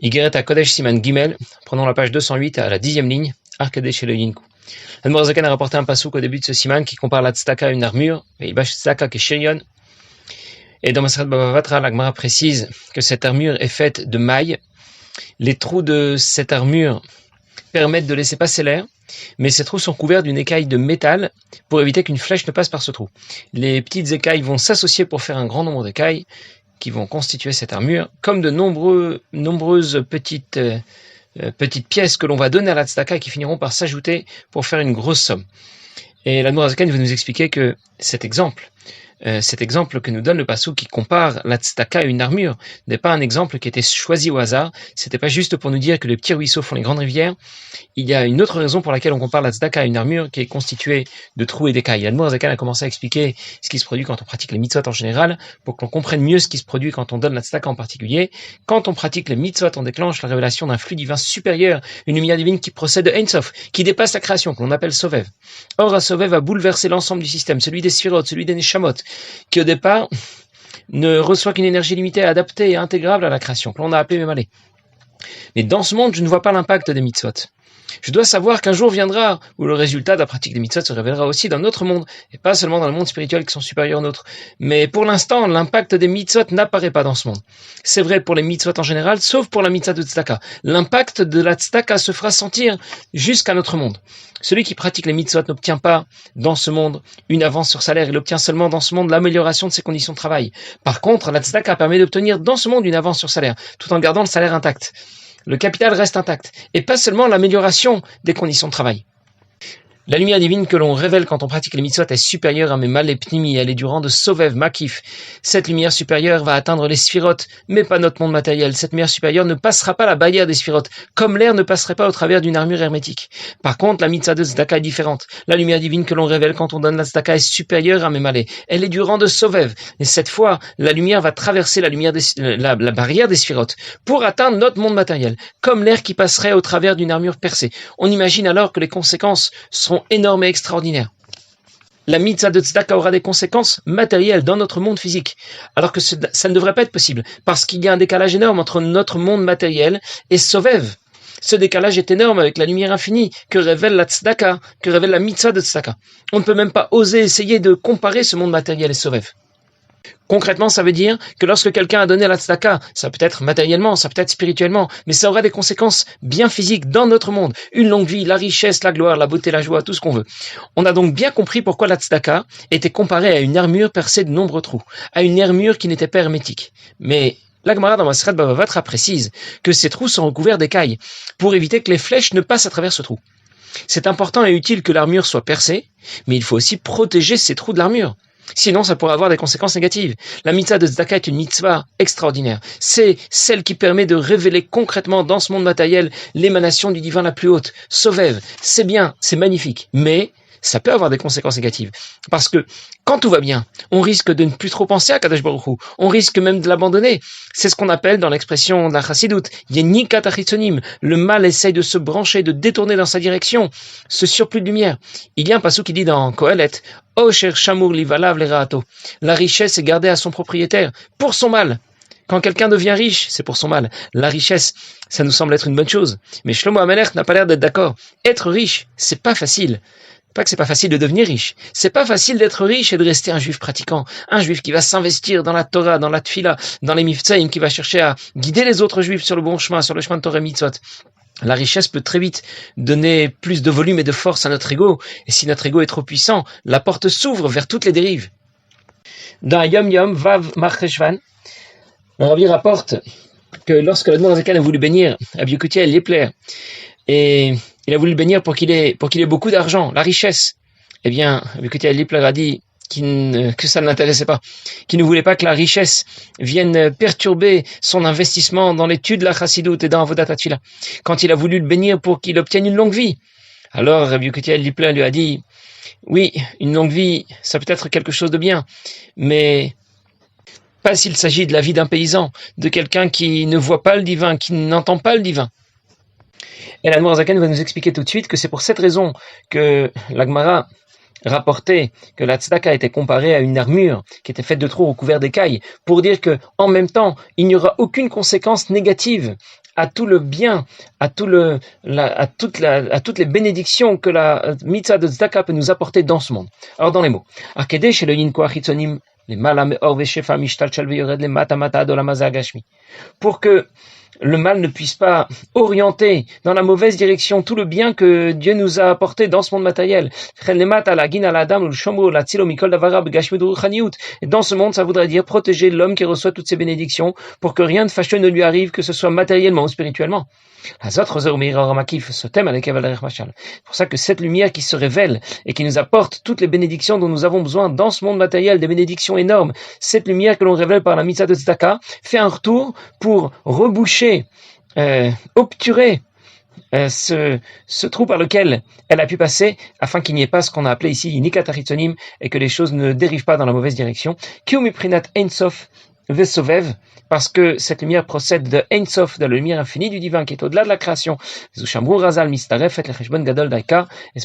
Igeret HaKodesh Siman Gimel, prenons la page 208 à la 10e ligne, Arkadesh Elohinku. L'Admor Zaken a rapporté un passouk au début de ce siman qui compare la tzedaka à une armure, et Ibash tzedaka keshirion. Et dans Masechet Bava Batra, la Gemara précise que cette armure est faite de mailles. Les trous de cette armure permettent de laisser passer l'air, mais ces trous sont couverts d'une écaille de métal pour éviter qu'une flèche ne passe par ce trou. Les petites écailles vont s'associer pour faire un grand nombre d'écailles qui vont constituer cette armure, comme de nombreuses petites pièces que l'on va donner à la tzedaka et qui finiront par s'ajouter pour faire une grosse somme. Et l'Admor Zaken veut nous expliquer que cet exemple que nous donne le passouk qui compare la tzedaka à une armure n'est pas un exemple qui était choisi au hasard. C'était pas juste pour nous dire que les petits ruisseaux font les grandes rivières. Il y a une autre raison pour laquelle on compare la tzedaka à une armure qui est constituée de trous et d'écailles. L'Admor Zaken a commencé à expliquer ce qui se produit quand on pratique les mitzvot en général, pour qu'on comprenne mieux ce qui se produit quand on donne la tzedaka en particulier. Quand on pratique les mitzvot, on déclenche la révélation d'un flux divin supérieur, une lumière divine qui procède de Ein Sof, qui dépasse la création, que l'on appelle Sovev. Or, Sovev a bouleversé l'ensemble du système, celui des Sphirot, celui des Neshamot, qui au départ ne reçoit qu'une énergie limitée, adaptée et intégrable à la création, que l'on a appelé Mémalé. Mais dans ce monde, je ne vois pas l'impact des mitzvot. Je dois savoir qu'un jour viendra où le résultat de la pratique des mitzvot se révélera aussi dans notre monde, et pas seulement dans le monde spirituel qui sont supérieurs au nôtre. Mais pour l'instant, l'impact des mitzvot n'apparaît pas dans ce monde. C'est vrai pour les mitzvot en général, sauf pour la mitzvah de tzedaka. L'impact de la tzedaka se fera sentir jusqu'à notre monde. Celui qui pratique les mitzvot n'obtient pas dans ce monde une avance sur salaire, il obtient seulement dans ce monde l'amélioration de ses conditions de travail. Par contre, la tzedaka permet d'obtenir dans ce monde une avance sur salaire, tout en gardant le salaire intact. Le capital reste intact, et pas seulement l'amélioration des conditions de travail. La lumière divine que l'on révèle quand on pratique les mitzvot est supérieure à Memal et Pnimi, elle est du rang de Sovev, Makif. Cette lumière supérieure va atteindre les Sphirot, mais pas notre monde matériel. Cette lumière supérieure ne passera pas la barrière des Sphirot, comme l'air ne passerait pas au travers d'une armure hermétique. Par contre, la mitzvah de tzedaka est différente. La lumière divine que l'on révèle quand on donne la tzedaka est supérieure à Memalé. Elle est du rang de Sovev, et cette fois, la lumière va traverser la barrière des Sphirot pour atteindre notre monde matériel, comme l'air qui passerait au travers d'une armure percée. On imagine alors que les conséquences seront énormes et extraordinaires. La mitzvah de tzedaka aura des conséquences matérielles dans notre monde physique, alors que ça ne devrait pas être possible, parce qu'il y a un décalage énorme entre notre monde matériel et Sovev. Ce décalage est énorme avec la lumière infinie que révèle la tzedaka, que révèle la mitzvah de tzedaka. On ne peut même pas oser essayer de comparer ce monde matériel et Sovev. Concrètement, ça veut dire que lorsque quelqu'un a donné la tzedaka, ça peut être matériellement, ça peut être spirituellement, mais ça aura des conséquences bien physiques dans notre monde. Une longue vie, la richesse, la gloire, la beauté, la joie, tout ce qu'on veut. On a donc bien compris pourquoi la tzedaka était comparée à une armure percée de nombreux trous, à une armure qui n'était pas hermétique. Mais la Gemara dans Masechet Bava Batra précise que ces trous sont recouverts d'écailles pour éviter que les flèches ne passent à travers ce trou. C'est important et utile que l'armure soit percée, mais il faut aussi protéger ces trous de l'armure. Sinon, ça pourrait avoir des conséquences négatives. La mitzvah de tzedaka est une mitzvah extraordinaire. C'est celle qui permet de révéler concrètement dans ce monde matériel l'émanation du divin la plus haute. Sovev, c'est bien, c'est magnifique, mais ça peut avoir des conséquences négatives. Parce que quand tout va bien, on risque de ne plus trop penser à Kadosh Baruch Hu. On risque même de l'abandonner. C'est ce qu'on appelle dans l'expression de la Chassidoute, Yenikat Achitzonim. Le mal essaye de se brancher, de détourner dans sa direction ce surplus de lumière. Il y a un passage qui dit dans Kohelet, Osher Shamur Livalav Leraato. La richesse est gardée à son propriétaire pour son mal. Quand quelqu'un devient riche, c'est pour son mal. La richesse, ça nous semble être une bonne chose. Mais Shlomo HaMelech n'a pas l'air d'être d'accord. Être riche, c'est pas facile. Pas que c'est pas facile de devenir riche. C'est pas facile d'être riche et de rester un juif pratiquant. Un juif qui va s'investir dans la Torah, dans la Tfila, dans les Miftsaïm, qui va chercher à guider les autres juifs sur le bon chemin, sur le chemin de Torah et Mitzvot. La richesse peut très vite donner plus de volume et de force à notre ego. Et si notre ego est trop puissant, la porte s'ouvre vers toutes les dérives. Dans Yom Yom Vav Marcheshvan, le Rabbi rapporte que lorsque l'Admor Zaken a voulu bénir Rabbi Yekutiel Yepler, et il a voulu le bénir pour qu'il ait beaucoup d'argent, la richesse. Eh bien, Rabbi Yekutiel Yepler a dit que ça ne l'intéressait pas, qu'il ne voulait pas que la richesse vienne perturber son investissement dans l'étude de la Chassidoute et dans Avodat HaTfila. Quand il a voulu le bénir pour qu'il obtienne une longue vie, alors Rabbi Yekutiel Yepler lui a dit, oui, une longue vie, ça peut être quelque chose de bien, mais pas s'il s'agit de la vie d'un paysan, de quelqu'un qui ne voit pas le divin, qui n'entend pas le divin. Et l'Admor Zaken va nous expliquer tout de suite que c'est pour cette raison que la Gemara rapportait que la tzedaka était comparée à une armure qui était faite de trous recouverts d'écailles, pour dire que, en même temps, il n'y aura aucune conséquence négative à tout le bien, à toutes les bénédictions que la mitzvah de tzedaka peut nous apporter dans ce monde. Alors dans les mots, pour que le mal ne puisse pas orienter dans la mauvaise direction tout le bien que Dieu nous a apporté dans ce monde matériel. Et dans ce monde, ça voudrait dire protéger l'homme qui reçoit toutes ces bénédictions pour que rien de fâcheux ne lui arrive, que ce soit matériellement ou spirituellement. C'est pour ça que cette lumière qui se révèle et qui nous apporte toutes les bénédictions dont nous avons besoin dans ce monde matériel, des bénédictions énormes, cette lumière que l'on révèle par la mitzvah de tzedaka fait un retour pour reboucher, obturer ce trou par lequel elle a pu passer, afin qu'il n'y ait pas ce qu'on a appelé ici Nikat Haritzonim, et que les choses ne dérivent pas dans la mauvaise direction. Kiumiprinat Ein Sof Vesovev, parce que cette lumière procède de Ein Sof, de la lumière infinie du divin qui est au-delà de la création. Et c'est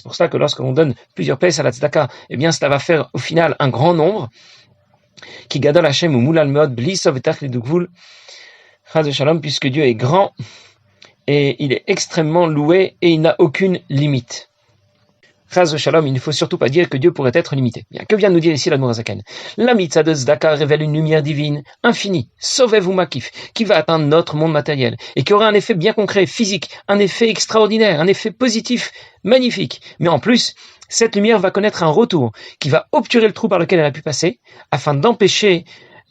pour ça que lorsque l'on donne plusieurs pièces à la tzedaka, eh bien cela va faire au final un grand nombre. Qui gadol Hashem ou moulal meod blisov etach lidugvul, chaz shalom, puisque Dieu est grand et il est extrêmement loué et il n'a aucune limite. Chaz shalom, il ne faut surtout pas dire que Dieu pourrait être limité. Bien, que vient de nous dire ici l'Admor HaZaken? La mitzvah de tzedaka révèle une lumière divine, infinie, sovev ou makif, qui va atteindre notre monde matériel et qui aura un effet bien concret, physique, un effet extraordinaire, un effet positif, magnifique. Mais en plus, cette lumière va connaître un retour qui va obturer le trou par lequel elle a pu passer afin d'empêcher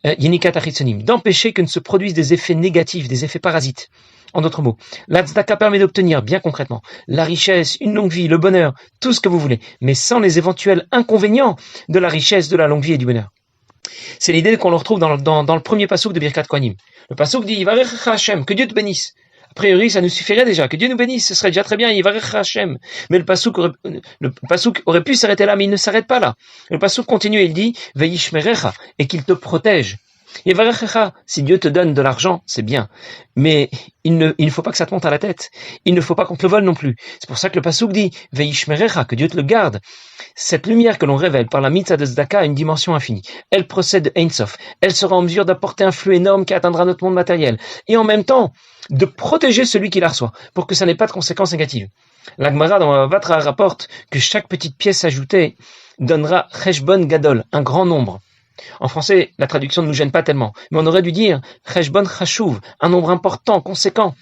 Yenikat Achitzonim, d'empêcher que ne se produisent des effets négatifs, des effets parasites. En d'autres mots, la tzedaka permet d'obtenir bien concrètement la richesse, une longue vie, le bonheur, tout ce que vous voulez, mais sans les éventuels inconvénients de la richesse, de la longue vie et du bonheur. C'est l'idée qu'on le retrouve dans le premier passouk de Birkat Kohanim. Le passouk dit Yivarecha Hashem, que Dieu te bénisse. A priori, ça nous suffirait déjà, que Dieu nous bénisse, ce serait déjà très bien, Yivarecha Hashem. Mais le passouk aurait pu s'arrêter là, mais il ne s'arrête pas là. Le passouk continue et il dit Veishmerecha, et qu'il te protège. Yivarecha, si Dieu te donne de l'argent, c'est bien, mais il ne faut pas que ça te monte à la tête. Il ne faut pas qu'on te le vole non plus. C'est pour ça que le passouk dit Veishmerecha, que Dieu te le garde. Cette lumière que l'on révèle par la mitzvah de tzedaka a une dimension infinie. Elle procède de Ein Sof. Elle sera en mesure d'apporter un flux énorme qui atteindra notre monde matériel. Et en même temps, de protéger celui qui la reçoit, pour que ça n'ait pas de conséquences négatives. La Gemara dans Vatra rapporte que chaque petite pièce ajoutée donnera Cheshbon Gadol, un grand nombre. En français, la traduction ne nous gêne pas tellement, mais on aurait dû dire Cheshbon Chashuv, un nombre important, conséquent.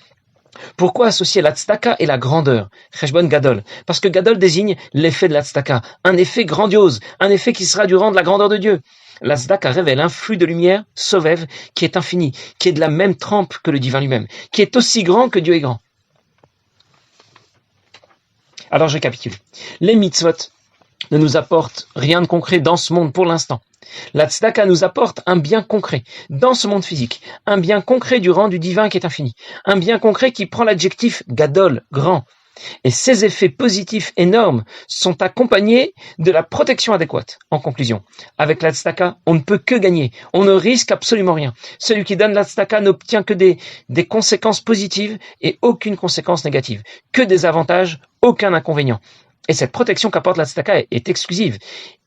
Pourquoi associer la tzedaka et la grandeur? Cheshbon Gadol. Parce que Gadol désigne l'effet de la tzedaka, un effet grandiose, un effet qui sera du rang de la grandeur de Dieu. La tzedaka révèle un flux de lumière, sovev, qui est infini, qui est de la même trempe que le divin lui-même, qui est aussi grand que Dieu est grand. Alors je récapitule. Les mitzvot ne nous apportent rien de concret dans ce monde pour l'instant. La tzedaka nous apporte un bien concret dans ce monde physique, un bien concret du rang du divin qui est infini, un bien concret qui prend l'adjectif gadol, grand. Et ces effets positifs énormes sont accompagnés de la protection adéquate. En conclusion, avec la tzedaka, on ne peut que gagner, on ne risque absolument rien. Celui qui donne la tzedaka n'obtient que des conséquences positives et aucune conséquence négative, que des avantages, aucun inconvénient. Et cette protection qu'apporte la tzedaka est exclusive.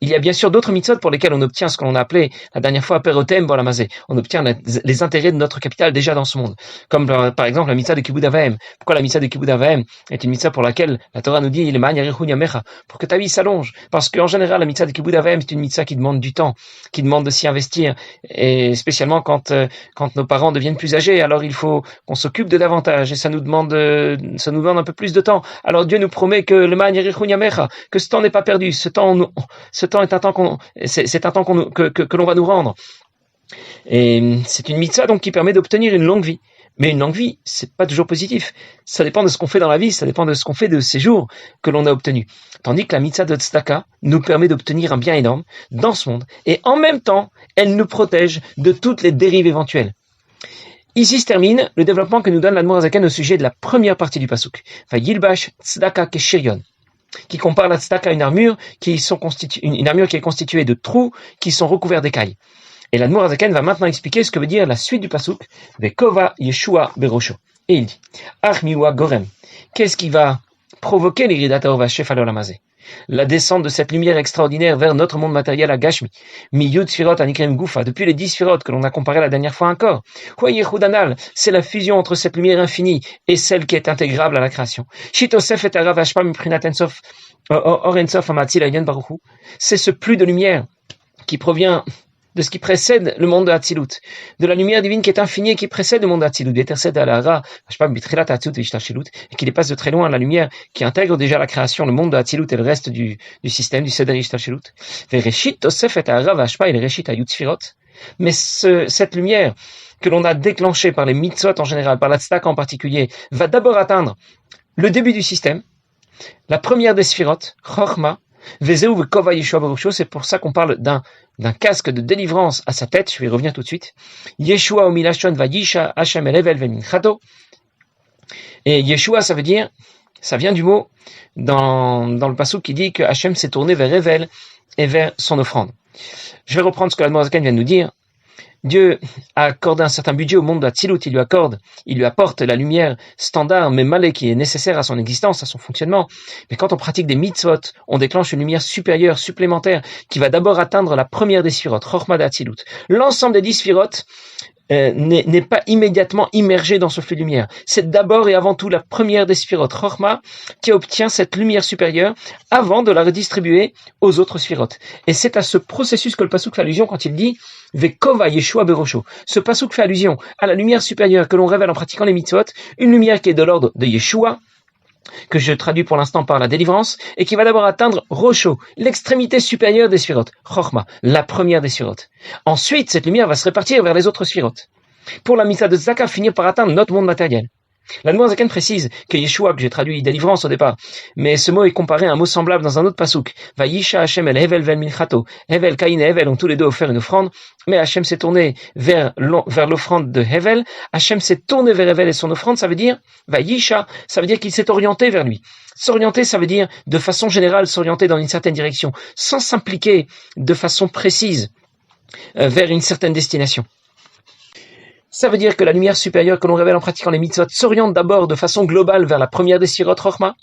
Il y a bien sûr d'autres mitzvot pour lesquels on obtient ce que l'on a appelé la dernière fois perotem bolamazé. On obtient les intérêts de notre capital déjà dans ce monde. Comme par exemple la mitzvah de Kibud Avaim. Pourquoi la mitzvah de Kibud Avaim est une mitzvah pour laquelle la Torah nous dit pour que ta vie s'allonge. Parce qu'en général la mitzvah de Kibud Avaim c'est une mitzvah qui demande du temps, qui demande de s'y investir. Et spécialement quand nos parents deviennent plus âgés, alors il faut qu'on s'occupe de davantage et ça nous demande un peu plus de temps. Alors Dieu nous promet que le que ce temps n'est pas perdu, ce temps est un temps que l'on va nous rendre. Et c'est une mitzvah donc qui permet d'obtenir une longue vie. Mais une longue vie, c'est pas toujours positif. Ça dépend de ce qu'on fait dans la vie, ça dépend de ce qu'on fait de ces jours que l'on a obtenus. Tandis que la mitzvah de tzedaka nous permet d'obtenir un bien énorme dans ce monde. Et en même temps, elle nous protège de toutes les dérives éventuelles. Ici se termine le développement que nous donne l'Admor HaZaken au sujet de la première partie du pasuk. Vayilbash tzedaka keshirion, qui compare la tzedaka à une armure qui est constituée de trous qui sont recouverts d'écailles. Et l'Admor HaZaken va maintenant expliquer ce que veut dire la suite du pasuk, Vekova Yeshua Berosho. Et il dit, Achmiwa Gorem, qu'est-ce qui va provoquer l'iridat haova shefal olamazé? la descente de cette lumière extraordinaire vers notre monde matériel à Gashmi, mi Yud Sfirot Anikrem Gufa, depuis les 10 Sfirot que l'on a comparé la dernière fois encore. Huayehudanal, c'est la fusion entre cette lumière infinie et celle qui est intégrable à la création. Shitosef et Arav Ashpa Miprinat Ensof, Orensof Amatzil Ayen Baruchu, c'est ce flux de lumière qui provient de ce qui précède le monde de Hatzilut, de la lumière divine qui est infinie et qui précède le monde de Hatzilut, et qui dépasse de très loin la lumière qui intègre déjà la création, le monde de Hatzilut et le reste du système, du Seder Ishtashelut. Mais cette lumière que l'on a déclenchée par les mitzvot en général, par la tzedaka en particulier, va d'abord atteindre le début du système, la première des Sphirot, Chochma, c'est pour ça qu'on parle d'un casque de délivrance à sa tête. Je vais y revenir tout de suite. Yeshua omilashon vayisha Hashem elevel veminchato. Et Yeshua, ça vient du mot dans le passouk qui dit que Hashem s'est tourné vers Evel et vers son offrande. Je vais reprendre ce que l'Admor Zaken vient de nous dire. Dieu a accordé un certain budget au monde d'Hatzilut, il lui apporte la lumière standard, mais malée, qui est nécessaire à son existence, à son fonctionnement. Mais quand on pratique des mitzvot, on déclenche une lumière supérieure, supplémentaire, qui va d'abord atteindre la première des Sphirot, Chochma d'Hatzilut. L'ensemble des 10 Sphirot n'est pas immédiatement immergé dans ce flux de lumière. C'est d'abord et avant tout la première des Sphirot, Chochma, qui obtient cette lumière supérieure avant de la redistribuer aux autres Sphirot. Et c'est à ce processus que le passouk fait allusion quand il dit Vekova Yeshua Berosho. Ce passouk fait allusion à la lumière supérieure que l'on révèle en pratiquant les mitzvot, une lumière qui est de l'ordre de Yeshua, que je traduis pour l'instant par la délivrance, et qui va d'abord atteindre Rosho, l'extrémité supérieure des Sphirot, Chochma, la première des Sphirot. Ensuite, cette lumière va se répartir vers les autres Sphirot. Pour la mitzvah de Tzedaka, finir par atteindre notre monde matériel. L'Admor Zaken précise que Yeshua, que j'ai traduit délivrance au départ, mais ce mot est comparé à un mot semblable dans un autre passouk. Vayisha Hashem el Hevel vel Milchato. Hevel, Caïn et Hevel ont tous les deux offert une offrande, mais Hashem s'est tourné vers l'offrande de Hevel. Hashem s'est tourné vers Hevel et son offrande, ça veut dire Vayisha, ça veut dire qu'il s'est orienté vers lui. S'orienter, ça veut dire de façon générale s'orienter dans une certaine direction, sans s'impliquer de façon précise vers une certaine destination. Ça veut dire que la lumière supérieure que l'on révèle en pratiquant les mitzvot s'oriente d'abord de façon globale vers la première des Sphirot Chochma.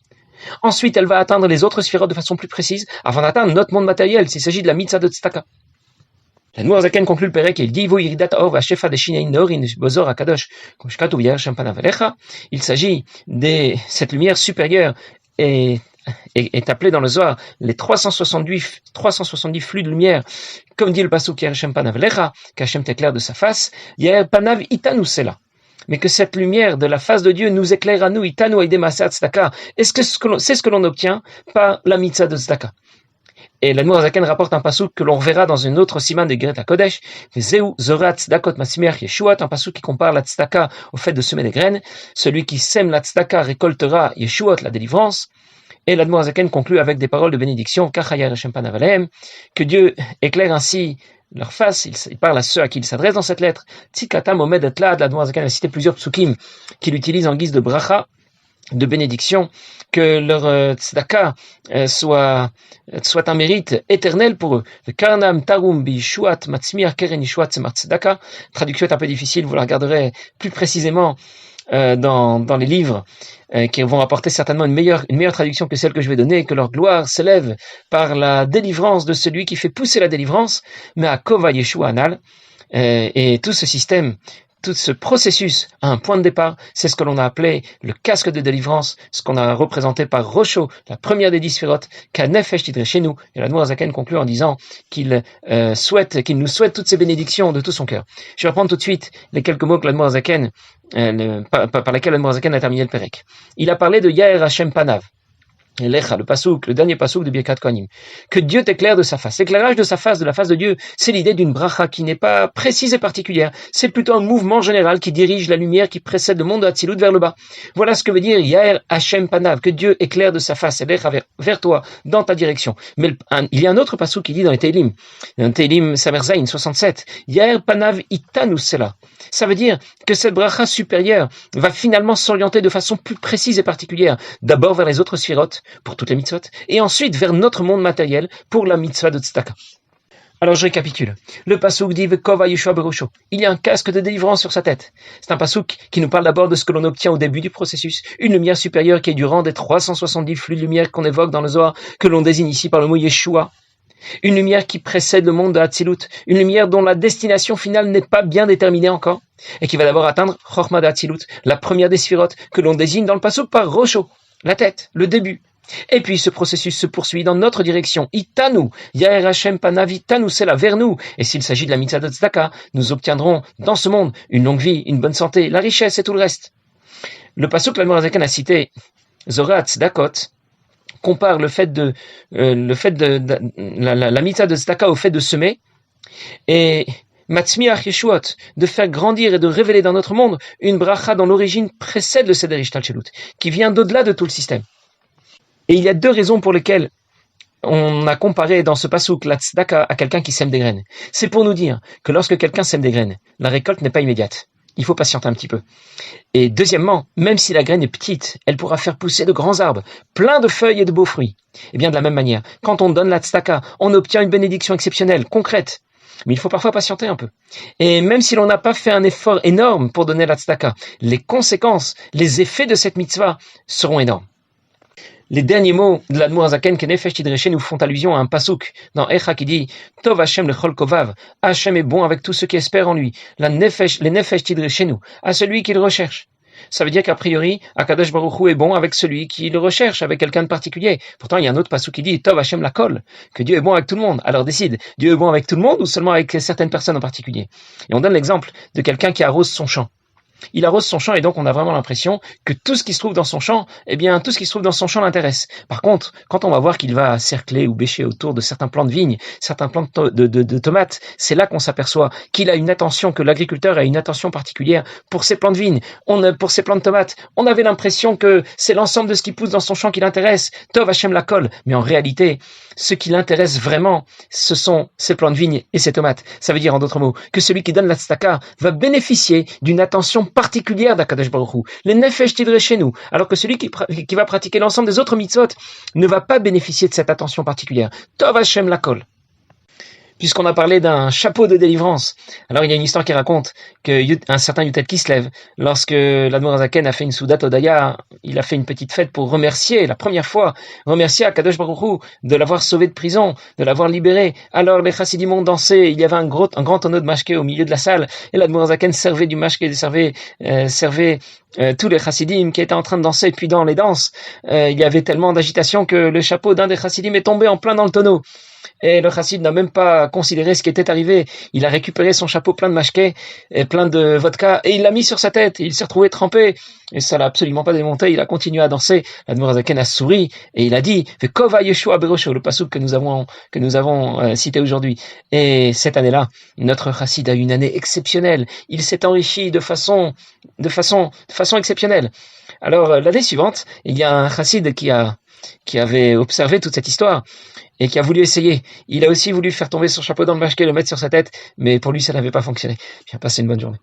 Ensuite, elle va atteindre les autres Sphirot de façon plus précise avant d'atteindre notre monde matériel, s'il s'agit de la mitzvah de Tzedaka. L'Admor Zaken conclut le Pérec et il dit il s'agit de cette lumière supérieure et est appelé dans le Zohar les 370 flux de lumière, comme dit le pasuk Yerushem Panav Lecha, qu'Hachem t'éclaire de sa face, Yer Panav Itanu Sela. Mais que cette lumière de la face de Dieu nous éclaire à nous, Itanu Aidemasa Tzedaka. Est-ce que c'est ce que l'on obtient par la mitzvah de Tzedaka? Et l'Admor Zaken rapporte un pasuk que l'on reverra dans une autre siman de Geret HaKodesh, Zeu Zorat Tzedakot Masmiach Yeshuat, un pasuk qui compare la Tzedaka au fait de semer des graines. Celui qui sème la Tzedaka récoltera Yeshuat, la délivrance. Et l'Admor Zaken conclut avec des paroles de bénédiction, que Dieu éclaire ainsi leur face. Il parle à ceux à qui il s'adresse dans cette lettre. Tzikatam Omed Etlad, l'Admor Zaken a cité plusieurs psukim qu'il utilise en guise de bracha, de bénédiction, que leur tzedaka soit un mérite éternel pour eux. Karnam tarum bi shuat matzmiach keren yishuat semar tzedaka. Traduction est un peu difficile, vous la regarderez plus précisément dans les livres qui vont apporter certainement une meilleure traduction que celle que je vais donner, que leur gloire s'élève par la délivrance de celui qui fait pousser la délivrance, mais à Kova Yeshua Anal, et tout ce système, tout ce processus a un point de départ, c'est ce que l'on a appelé le casque de délivrance, ce qu'on a représenté par Rosho, la première des 10 Sphirot, qu'Anefesh Tidre chez nous. Et l'Admor Zaken conclut en disant qu'il nous souhaite toutes ces bénédictions de tout son cœur. Je vais reprendre tout de suite les quelques mots que l'Admor Zaken, par lesquels l'Admor Zaken a terminé le Pérec. Il a parlé de Yair Hashem Panav. Lecha, le passouk, le dernier passouk de Birkat Kohanim. Que Dieu t'éclaire de sa face. L'éclairage de sa face, de la face de Dieu, c'est l'idée d'une bracha qui n'est pas précise et particulière. C'est plutôt un mouvement général qui dirige la lumière qui précède le monde de Hatzilut vers le bas. Voilà ce que veut dire Yair Hashem Panav, que Dieu éclaire de sa face, et Lecha vers toi, dans ta direction. Mais il y a un autre passouk qui dit dans les Teilim, Samerzaïn 67, Yair Panav Itanu Sela. Ça veut dire que cette bracha supérieure va finalement s'orienter de façon plus précise et particulière, d'abord vers les autres Sphirot, pour toutes les mitzvot, et ensuite vers notre monde matériel pour la mitzvah de Tzedaka. Alors je récapitule. Le pasouk dit Vekova Yeshua Berosho. Il y a un casque de délivrance sur sa tête. C'est un pasouk qui nous parle d'abord de ce que l'on obtient au début du processus, une lumière supérieure qui est du rang des 370 flux de lumière qu'on évoque dans le Zohar, que l'on désigne ici par le mot Yeshua. Une lumière qui précède le monde de Hatzilut, une lumière dont la destination finale n'est pas bien déterminée encore, et qui va d'abord atteindre Chochma de Hatzilut, la première des sphirotes, que l'on désigne dans le pasouk par Rosho, la tête, le début. Et puis ce processus se poursuit dans notre direction. Itanu, Yair Hashem Panav Itanu, c'est là vers nous. Et s'il s'agit de la mitzvah de tzedaka, nous obtiendrons dans ce monde une longue vie, une bonne santé, la richesse et tout le reste. Le pasuk que l'Admor HaZaken a cité, Zorat Tzedakot, compare la mitzvah de tzedaka au fait de semer, et Matzmiach Yeshuot, de faire grandir et de révéler dans notre monde une bracha dont l'origine précède le Seder Ishtalchelut, qui vient d'au-delà de tout le système. Et il y a deux raisons pour lesquelles on a comparé dans ce passouk la tzedaka à quelqu'un qui sème des graines. C'est pour nous dire que lorsque quelqu'un sème des graines, la récolte n'est pas immédiate. Il faut patienter un petit peu. Et deuxièmement, même si la graine est petite, elle pourra faire pousser de grands arbres, pleins de feuilles et de beaux fruits. Et bien de la même manière, quand on donne la tzedaka, on obtient une bénédiction exceptionnelle, concrète. Mais il faut parfois patienter un peu. Et même si l'on n'a pas fait un effort énorme pour donner la tzedaka, les conséquences, les effets de cette mitzvah seront énormes. Les derniers mots de l'Admor HaZaken que Nefesh Tidreshe nous font allusion à un pasouk dans Echa qui dit Tov Hashem lechol kovav, Hashem est bon avec tous ceux qui espèrent en lui, les Nefesh Tidreshenu, à celui qui le recherche. Ça veut dire qu'a priori, Akadosh Baruch Hu est bon avec celui qui le recherche, avec quelqu'un de particulier. Pourtant, il y a un autre pasouk qui dit Tov Hashem lakol, que Dieu est bon avec tout le monde. Alors décide, Dieu est bon avec tout le monde ou seulement avec certaines personnes en particulier? Et on donne l'exemple de quelqu'un qui arrose son champ. Il arrose son champ et donc on a vraiment l'impression que tout ce qui se trouve dans son champ, tout ce qui se trouve dans son champ l'intéresse. Par contre, quand on va voir qu'il va cercler ou bêcher autour de certains plants de vignes, certains plants de tomates, c'est là qu'on s'aperçoit qu'il a une attention, que l'agriculteur a une attention particulière pour ses plants de vignes, pour ses plants de tomates. On avait l'impression que c'est l'ensemble de ce qui pousse dans son champ qui l'intéresse. Tov Hashem lakol. Mais en réalité, ce qui l'intéresse vraiment, ce sont ses plants de vignes et ses tomates. Ça veut dire en d'autres mots que celui qui donne la tzedaka va bénéficier d'une attention particulière d'Akadosh Baruch Hu, les Nefesh Tidreshenu, alors que celui qui va pratiquer l'ensemble des autres mitzvot ne va pas bénéficier de cette attention particulière. Tov Hashem lakol. Puisqu'on a parlé d'un chapeau de délivrance, alors il y a une histoire qui raconte qu'un certain Yutet Kislev, lorsque l'Admor HaZaken a fait une Soudat Odaya, il a fait une petite fête pour remercier, la première fois, remercier Akadosh Baruch Hu de l'avoir sauvé de prison, de l'avoir libéré. Alors les chassidim ont dansé, il y avait un grand tonneau de mashké au milieu de la salle, et l'Admor HaZaken servait du mashké, servait tous les chassidim qui étaient en train de danser. Puis dans les danses, il y avait tellement d'agitation que le chapeau d'un des chassidim est tombé en plein dans le tonneau. Et le chassid n'a même pas considéré ce qui était arrivé. Il a récupéré son chapeau plein de mashké, et plein de vodka, et il l'a mis sur sa tête. Il s'est retrouvé trempé, et ça l'a absolument pas démonté. Il a continué à danser. L'Admor HaZaken a souri, et il a dit Vekova Yeshua Berosho, le passouk que nous avons cité aujourd'hui. Et cette année-là, notre chassid a eu une année exceptionnelle. Il s'est enrichi de façon exceptionnelle. Alors l'année suivante, il y a un chassid qui avait observé toute cette histoire et qui a voulu essayer. Il a aussi voulu faire tomber son chapeau dans le mashké, le mettre sur sa tête, mais pour lui ça n'avait pas fonctionné. Bien, passez une bonne journée.